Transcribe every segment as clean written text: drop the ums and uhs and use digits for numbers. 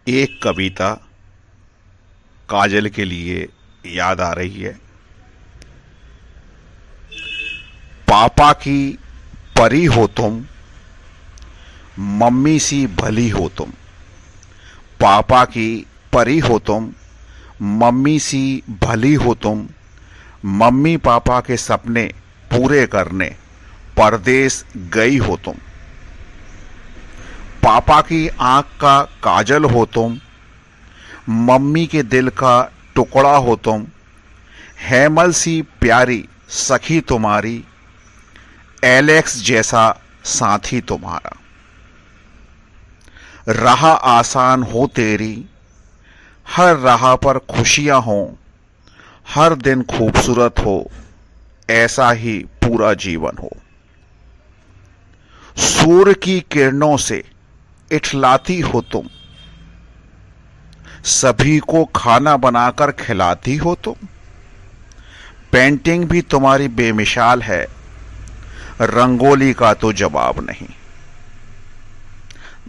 एक कविता काजल के लिए याद आ रही है। पापा की परी हो तुम, मम्मी सी भली हो तुम। पापा की परी हो तुम, मम्मी सी भली हो तुम। मम्मी पापा के सपने पूरे करने परदेस गई हो तुम। पापा की आंख का काजल हो तुम, मम्मी के दिल का टुकड़ा हो तुम। हेमल सी प्यारी सखी तुम्हारी, एलेक्स जैसा साथी तुम्हारा। राह आसान हो तेरी, हर राह पर खुशियां हो। हर दिन खूबसूरत हो, ऐसा ही पूरा जीवन हो। सूर्य की किरणों से इठलाती हो तुम, सभी को खाना बनाकर खिलाती हो तुम। पेंटिंग भी तुम्हारी बेमिसाल है, रंगोली का तो जवाब नहीं।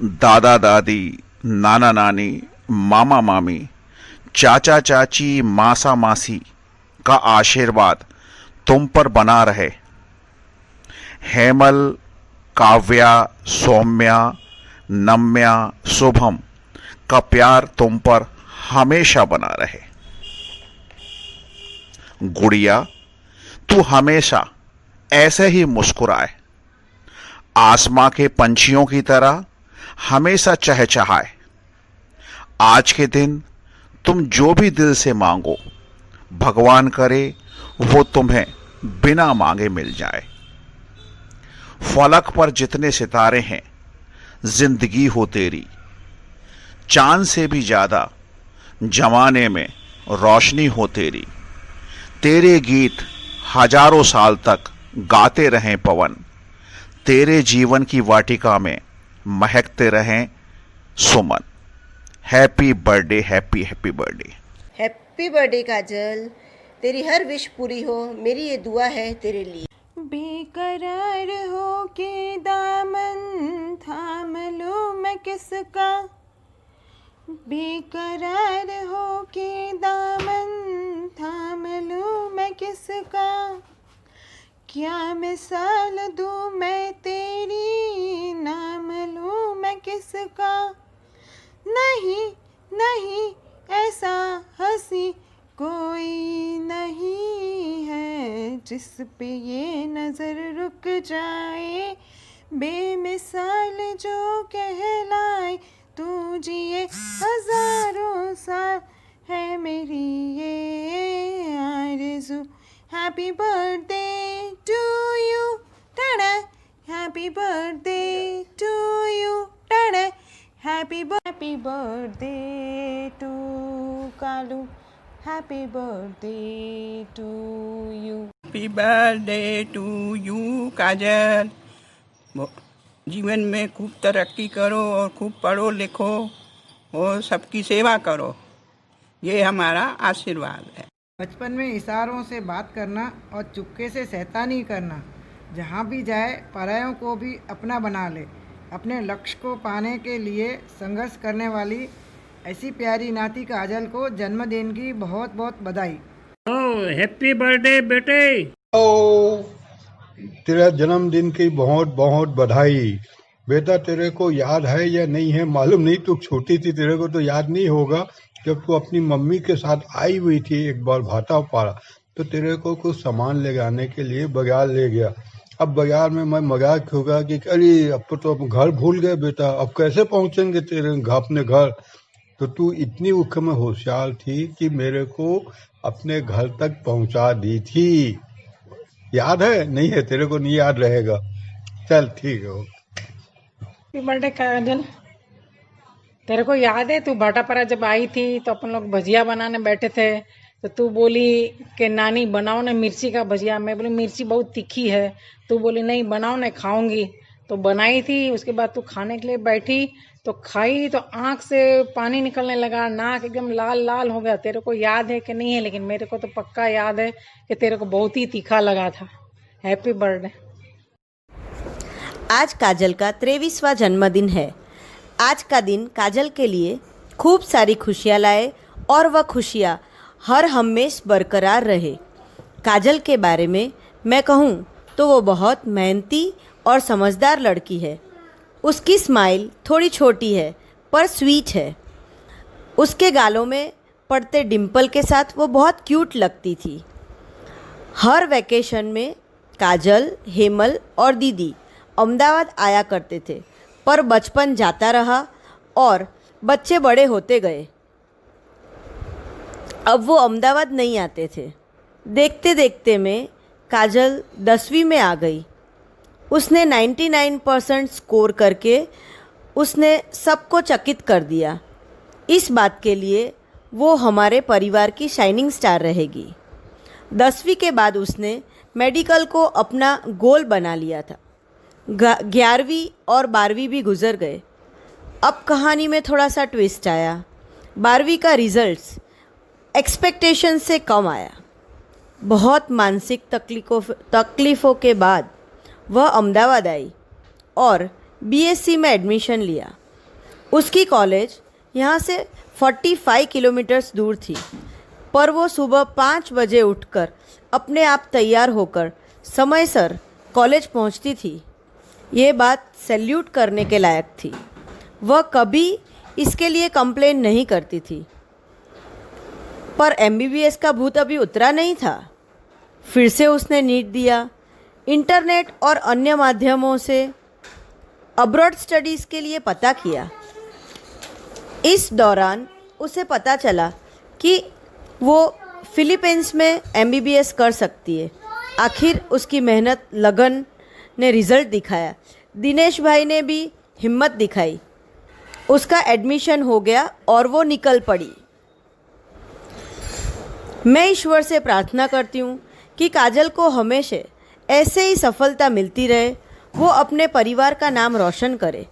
दादा दादी, नाना नानी, मामा मामी, चाचा चाची, मासा मासी का आशीर्वाद तुम पर बना रहे। हेमल, काव्या, सौम्या, नम्या, शुभम का प्यार तुम पर हमेशा बना रहे। गुड़िया, तू हमेशा ऐसे ही मुस्कुराए, आसमां के पंछियों की तरह हमेशा चहचहाए। आज के दिन तुम जो भी दिल से मांगो, भगवान करे वो तुम्हें बिना मांगे मिल जाए। फलक पर जितने सितारे हैं, जिंदगी हो तेरी। चांद से भी ज्यादा जमाने में रोशनी हो तेरी। तेरे गीत हजारों साल तक गाते रहें पवन। तेरे जीवन की वाटिका में महकते रहें सुमन। Happy birthday, happy happy birthday. Happy birthday Kajal, तेरी हर विश पूरी हो, मेरी ये दुआ है तेरे लिए। बेकरार हो के दामन थाम लूं मैं किसका। बेकरार हो के दामन थाम लूं मैं किसका। क्या मिसाल दूं मैं तेरी, नाम लूं मैं किसका। नहीं नहीं ऐसा हंसी कोई नहीं है, जिस पे ये नजर रुक जाए। बेमिसाल जो कहलाए, तू जिए हजारों साल, है मेरी ये आरज़ू। Happy birthday to you, tada. Happy birthday to you, tada. Happy birthday to Kalu. Happy birthday to you. Happy birthday to you Kajal. जीवन में खूब तरक्की करो और खूब पढ़ो लिखो और सबकी सेवा करो, ये हमारा आशीर्वाद है। बचपन में इशारों से बात करना और चुपके से शैतानी करना, जहाँ भी जाए परायों को भी अपना बना ले। अपने लक्ष्य को पाने के लिए संघर्ष करने वाली ऐसी प्यारी नाती काजल को जन्मदिन की बहुत बहुत बधाई। हैप्पी बर्थडे बेटे। तेरा जन्मदिन की बहुत बहुत बधाई। बेटा तेरे को याद है या नहीं है मालूम नहीं, तू छोटी थी, तेरे को तो याद नहीं होगा। जब तू अपनी मम्मी के साथ आई हुई थी एक बार भाटापारा, तो तेरे को कुछ सामान ले जाने के लिए बाजार ले गया। अब बाजार में मैं मजाक होगा कि अरे अब तो हम घर भूल गए बेटा, अब कैसे पहुंचेंगे तेरे अपने घर। तो तू इतनी उख में होशियार थी कि मेरे को अपने घर तक पहुंचा दी थी। याद है? नहीं है, तेरे को नहीं याद रहेगा। चल ठीक है। हैप्पी बर्थडे काजल, तेरे को याद है तू भाटापारा जब आई थी तो अपन लोग भजिया बनाने बैठे थे, तो तू बोली कि नानी बनाओ ना मिर्ची का भजिया। मैं बोली मिर्ची बहुत तीखी है। तू बोली नहीं बनाओ ना, खाऊंगी। तो बनाई थी, उसके बाद तू खाने के लिए बैठी तो खाई तो आंख से पानी निकलने लगा, नाक एकदम लाल लाल हो गया। तेरे को याद है कि नहीं है, लेकिन मेरे को तो पक्का याद है कि तेरे को बहुत ही तीखा लगा था। Happy birthday. आज काजल का 23वां जन्मदिन है। आज का दिन काजल के लिए खूब सारी खुशियाँ लाए और वह खुशियाँ हर हमेश बरकरार रहे। काजल के बारे में मैं कहूँ तो वो बहुत मेहनती और समझदार लड़की है। उसकी स्माइल थोड़ी छोटी है पर स्वीट है। उसके गालों में पड़ते डिम्पल के साथ वो बहुत क्यूट लगती थी। हर वैकेशन में काजल, हेमल और दीदी अहमदाबाद आया करते थे, पर बचपन जाता रहा और बच्चे बड़े होते गए। अब वो अहमदाबाद नहीं आते थे। देखते देखते में काजल 10वीं में आ गई। उसने 99% स्कोर करके उसने सबको चकित कर दिया। इस बात के लिए वो हमारे परिवार की शाइनिंग स्टार रहेगी। 10वीं के बाद उसने मेडिकल को अपना गोल बना लिया था। 11वीं और 12वीं भी गुजर गए। अब कहानी में थोड़ा सा ट्विस्ट आया। 12वीं का रिजल्ट्स एक्सपेक्टेशन से कम आया। बहुत मानसिक तकलीफ़ों के बाद वह अहमदाबाद आई और बीएससी में एडमिशन लिया। उसकी कॉलेज यहाँ से 45 किलोमीटर्स दूर थी, पर वो सुबह 5 बजे उठकर अपने आप तैयार होकर समयसर कॉलेज पहुँचती थी। ये बात सैल्यूट करने के लायक थी। वह कभी इसके लिए कंप्लेन नहीं करती थी। पर एमबीबीएस का भूत अभी उतरा नहीं था। फिर से उसने नीट दिया। इंटरनेट और अन्य माध्यमों से अब्रॉड स्टडीज़ के लिए पता किया। इस दौरान उसे पता चला कि वो फिलीपींस में एमबीबीएस कर सकती है। आखिर उसकी मेहनत लगन ने रिज़ल्ट दिखाया। दिनेश भाई ने भी हिम्मत दिखाई। उसका एडमिशन हो गया और वो निकल पड़ी। मैं ईश्वर से प्रार्थना करती हूँ कि काजल को हमेशा ऐसे ही सफलता मिलती रहे। वो अपने परिवार का नाम रोशन करे।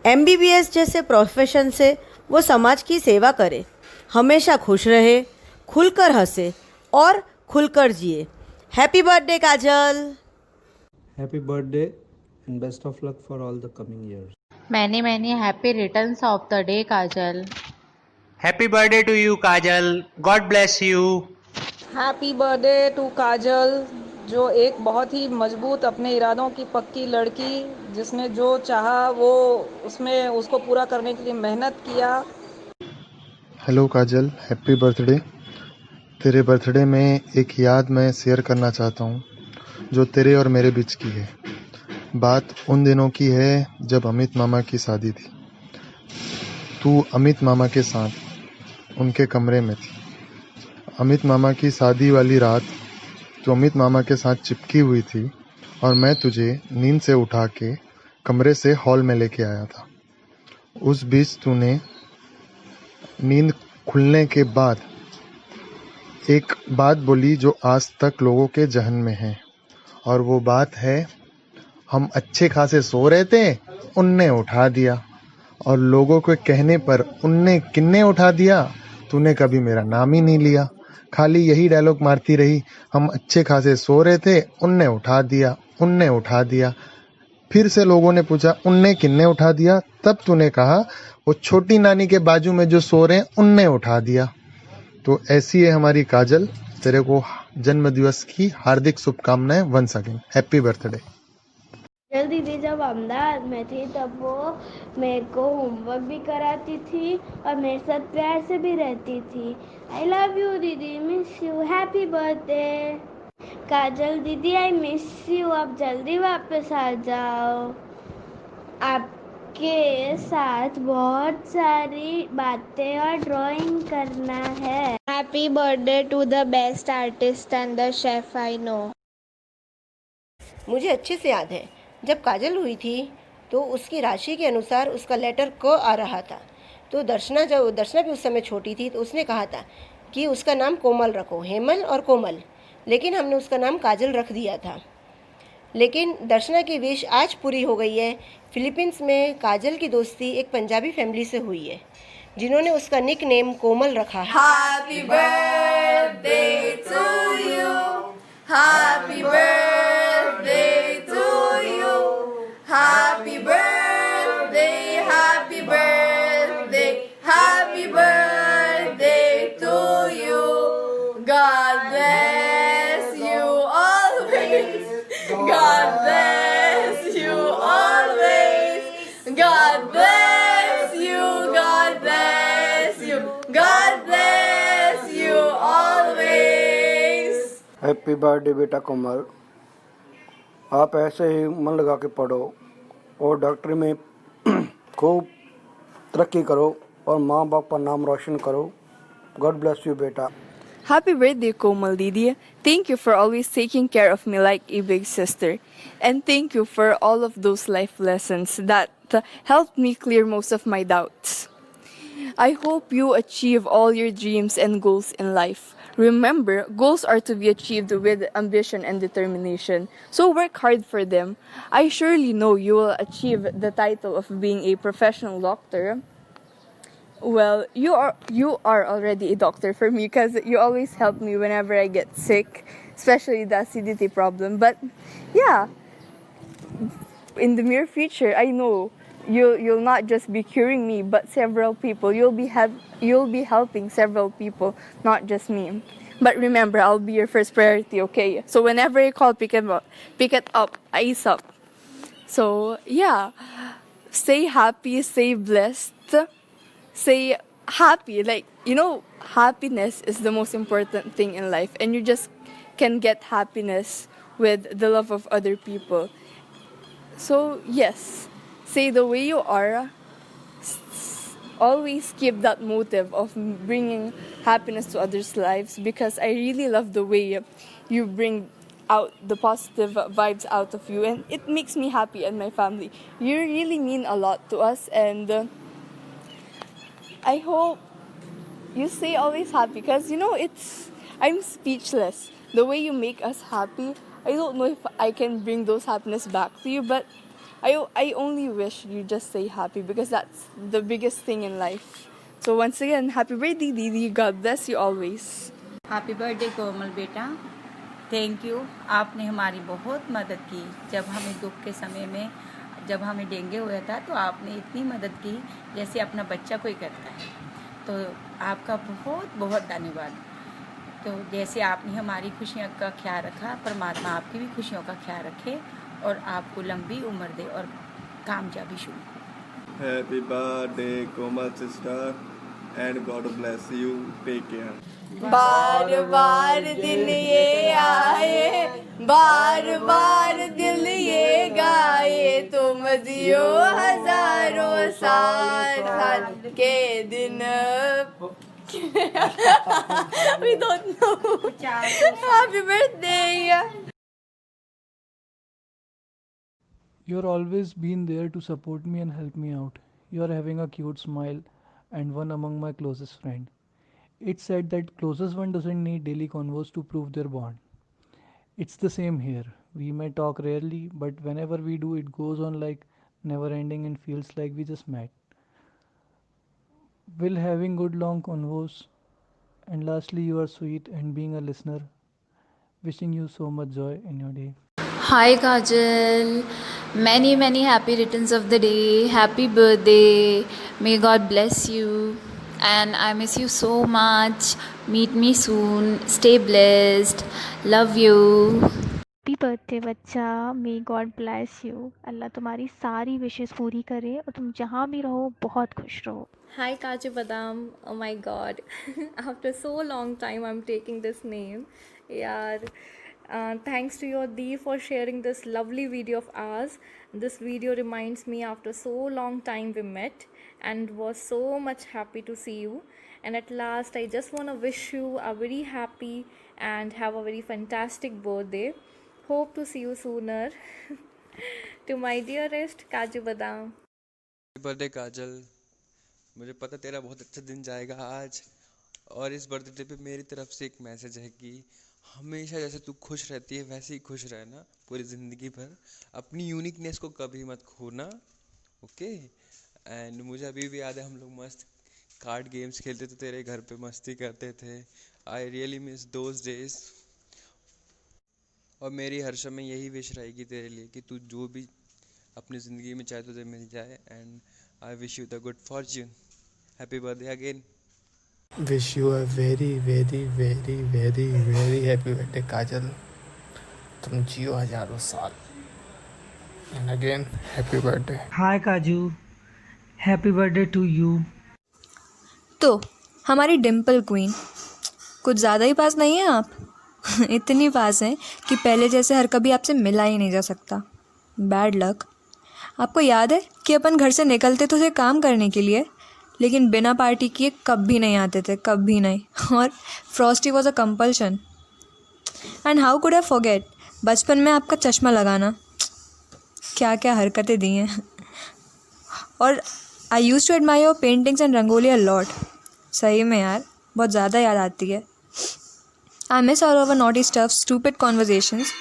एमबीबीएस जैसे प्रोफेशन से वो समाज की सेवा करे। हमेशा खुश रहे, खुलकर हंसे और खुलकर जिए। Happy birthday Kajal. Happy birthday and best of luck for all the coming years. Many happy returns of the day, Kajal. Happy birthday to you, Kajal. God bless you. Happy birthday to Kajal, जो एक बहुत ही मजबूत अपने इरादों की पक्की लड़की, जिसने जो चाहा वो उसमें उसको पूरा करने के लिए मेहनत किया। हेलो काजल, हैप्पी बर्थडे। तेरे बर्थडे में एक याद मैं शेयर करना चाहता हूँ जो तेरे और मेरे बीच की है। बात उन दिनों की है जब अमित मामा की शादी थी। तू अमित मामा के साथ उनके कमरे में थी। अमित मामा की शादी वाली रात तो अमित मामा के साथ चिपकी हुई थी और मैं तुझे नींद से उठा के कमरे से हॉल में लेके आया था। उस बीच तूने नींद खुलने के बाद एक बात बोली जो आज तक लोगों के जहन में है, और वो बात है, हम अच्छे खासे सो रहे थे, उनने उठा दिया। और लोगों के कहने पर उनने किन्ने उठा दिया, तूने कभी मेरा नाम ही नहीं लिया। खाली यही डायलॉग मारती रही, हम अच्छे खासे सो रहे थे, उनने उठा दिया, उनने उठा दिया। फिर से लोगों ने पूछा उनने किन्ने उठा दिया, तब तूने कहा वो छोटी नानी के बाजू में जो सो रहे हैं उनने उठा दिया। तो ऐसी है हमारी काजल। तेरे को जन्मदिवस की हार्दिक शुभकामनाएं। Once again happy birthday. Kajal दीदी जब अहमदाबाद में थी तब वो मेरे को होमवर्क भी कराती थी और मेरे साथ प्यार से भी रहती थी। आई लव यू दीदी, miss you, happy birthday. Kajal दीदी आई मिस यू, आप जल्दी वापस आ जाओ। आपके साथ बहुत सारी बातें और ड्राइंग करना है। Happy birthday to the best artist and the chef I know. मुझे अच्छे से याद है, जब काजल हुई थी तो उसकी राशि के अनुसार उसका लेटर क आ रहा था। तो दर्शना भी उस समय छोटी थी, तो उसने कहा था कि उसका नाम कोमल रखो, हेमल और कोमल, लेकिन हमने उसका नाम काजल रख दिया था। लेकिन दर्शना की विश आज पूरी हो गई है। फिलीपींस में काजल की दोस्ती एक पंजाबी फैमिली से हुई है, जिन्होंने उसका निक नेम कोमल रखा है। Happy birthday to you, happy birthday to you, happy birthday, happy birthday, happy happy birthday बेटा कोमल। आप ऐसे ही मन लगा के पढ़ो और डॉक्टरी में खूब तरक्की करो और माँ बाप का नाम रोशन करो। गॉड ब्लेस यू बेटा। Happy birthday, Komal Didi. Thank you for always taking care of me like a big sister. And thank you for all of those life lessons that helped me clear most of my doubts. I hope you achieve all your dreams and goals in life. Remember, goals are to be achieved with ambition and determination. So work hard for them. I surely know you will achieve the title of being a professional doctor. Well, you are already a doctor for me because you always help me whenever I get sick, especially the acidity problem. But yeah, in the near future, I know you'll not just be curing me, but several people. You'll be helping several people, not just me. But remember, I'll be your first priority, okay? So whenever I call, pick it up, ASAP. So yeah, stay happy, stay blessed. Stay happy. Like, happiness is the most important thing in life, and you just can get happiness with the love of other people. So yes, say the way you are. Always keep that motive of bringing happiness to others' lives, because I really love the way you bring out the positive vibes out of you, and it makes me happy and my family. You really mean a lot to us, and I hope you stay always happy, because I'm speechless. The way you make us happy, I don't know if I can bring those happiness back to you, but I only wish you just stay happy, because that's the biggest thing in life. So once again, happy birthday, Didi. God bless you always. Happy birthday Komal बेटा। Thank you. आपने हमारी बहुत मदद की। जब हमें दुख के समय में, जब हमें डेंगू हुआ था, तो आपने इतनी मदद की जैसे अपना बच्चा कोई करता है। तो आपका बहुत बहुत धन्यवाद। तो जैसे आपने हमारी खुशियों का ख्याल रखा, परमात्मा आपकी भी खुशियों का ख्याल रखे और आपको लंबी उम्र दे और कामयाबी शुरू। Happy birthday Komal sister and God bless you. Take care. बार बार दिन ये आए, बार बार दिल ये गाए, तुम जियो हजारों साल के दिन। We don't know. Happy birthday. You're always been there to support me and help me out. You're having a cute smile and one among my closest friend. It's said that closest one doesn't need daily convos to prove their bond. It's the same here. We may talk rarely, but whenever we do, it goes on like never ending and feels like we just met. Will having good long convos. And lastly, you are sweet and being a listener. Wishing you so much joy in your day. Hi Kajal, many happy returns of the day. Happy birthday. May God bless you. And I miss you so much. Meet me soon. Stay blessed. Love you. Happy birthday बच्चा। May God bless you. Allah तुम्हारी सारी wishes पूरी करे और तुम जहाँ भी रहो बहुत खुश रहो। Hi Kaju Badam. Oh my god. After so long time I'm taking this name. Yeah. Thanks to your Dee for sharing this lovely video of ours. This video reminds me after so long time we met and was so much happy to see you. And at last I just want to wish you a very happy and have a very fantastic birthday. Hope to see you sooner. To my dearest Kaju Badam. Birthday Kajal, मुझे पता तेरा बहुत अच्छा दिन जाएगा आज, और इस बर्थडे पे मेरी तरफ से एक मैसेज है कि हमेशा जैसे तू खुश रहती है वैसे ही खुश रहना पूरी ज़िंदगी भर। अपनी यूनिकनेस को कभी मत खोना, ओके। एंड मुझे अभी भी याद है हम लोग मस्त कार्ड गेम्स खेलते थे, तेरे घर पे मस्ती करते थे। I really miss those days. और मेरी हर समय यही विश रहेगी तेरे लिए कि तू जो भी अपनी ज़िंदगी में चाहे तुझे मिल जाए। And I wish you the good Fortune. Happy birthday again. Wish you a very happy birthday काजल। तुम जियो हजारों साल। And again, happy birthday. हाय काजू, हैप्पी बर्थडे टू यू। तो हमारी डिम्पल क्वीन, कुछ ज़्यादा ही पास नहीं है आप? इतनी पास हैं कि पहले जैसे हर कभी आपसे मिला ही नहीं जा सकता। Bad luck. आपको याद है कि अपन घर से निकलते तो थे काम करने के लिए, लेकिन बिना पार्टी किए कभी नहीं आते थे, कभी नहीं। और Frosty was a compulsion. And how could I forget बचपन में आपका चश्मा लगाना। क्या क्या हरकतें दी हैं। और I used to admire your paintings and rangoli a lot. सही में यार बहुत ज़्यादा याद आती है। I miss all over naughty stuff, stupid conversations.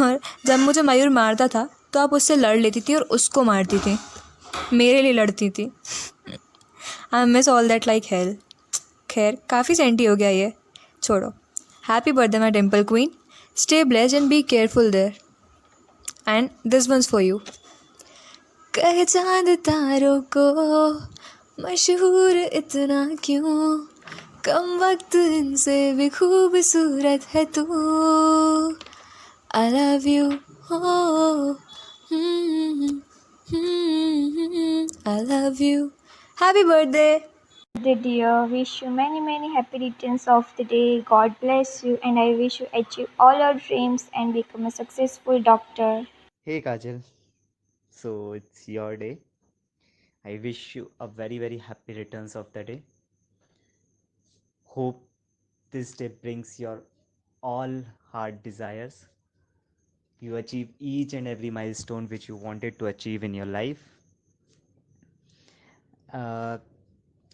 और जब मुझे मयूर मारता था तो आप उससे लड़ लेती थी और उसको मारती थी, मेरे लिए लड़ती थी। I miss all that like hell. खैर काफ़ी सेंटी हो गया ये, छोड़ो। Happy birthday my dimple queen. Stay blessed and be careful there. And this one's for you. कह चांद तारों को मशहूर इतना क्यों, कम वक्त इनसे भी खूबसूरत है तू। I love you, oh, I love you. Happy birthday. Dear, wish you many, many happy returns of the day. God bless you, and I wish you achieve all your dreams and become a successful doctor. Hey Kajal, so it's your day. I wish you a very, very happy returns of the day. Hope this day brings your all heart desires. You achieve each and every milestone which you wanted to achieve in your life.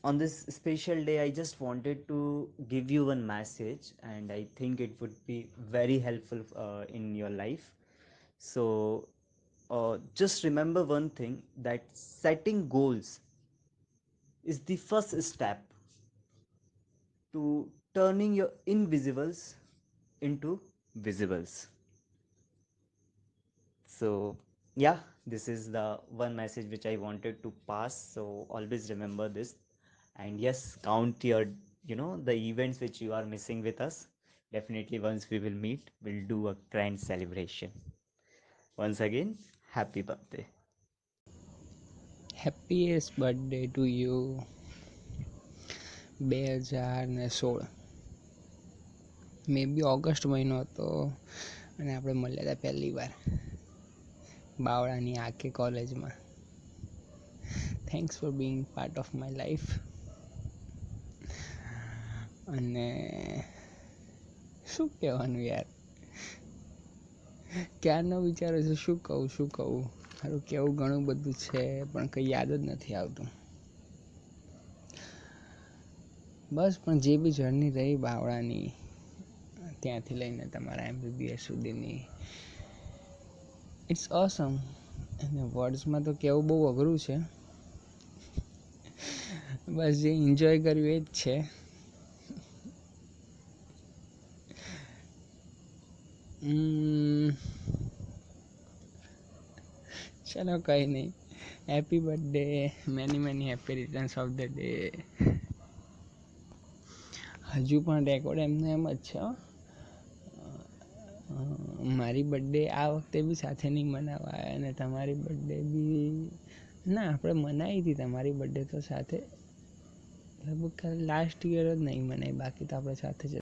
On this special day, I just wanted to give you one message, and I think it would be very helpful in your life. So just remember one thing, that setting goals is the first step to turning your invisibles into visibles. So yeah, this is the one message which I wanted to pass. So always remember this, and yes, count your the events which you are missing with us. Definitely once we will meet, we'll do a grand celebration. Once again, happy birthday. Happiest birthday to you. 2016 મે બી August મહિનો હતો અને આપણે મળ્યા હતા પહેલી વાર બાવળાની આકે કોલેજમાં. Thanks for being part of my life. અને શું કહેવાનું યાર, ક્યારનો વિચારું છું શું કહું. મારું કેવું ઘણું બધું છે પણ કંઈ યાદ જ નથી આવતું. બસ પણ જે બી જર્ની રહી બાવળાની, ત્યાંથી લઈને તમારા MBBS સુધીની, ઇટ્સ ઓસમ. અને વર્ડ્સમાં તો કહેવું બહુ અઘરું છે. બસ જે એન્જોય કર્યું એ જ છે. ચલો કંઈ નહીં. Happy birthday, many many happy returns of the day. હજુ પણ રેકોર્ડ એમને એમ જ છે. મારી બર્થડે આ વખતે બી સાથે નહીં મનાવાય, અને તમારી બર્થડે બી ના, આપણે મનાવી હતી તમારી બર્થડે તો સાથે, લગભગ લાસ્ટ યર જ નહીં મનાવી, બાકી તો આપણે સાથે જ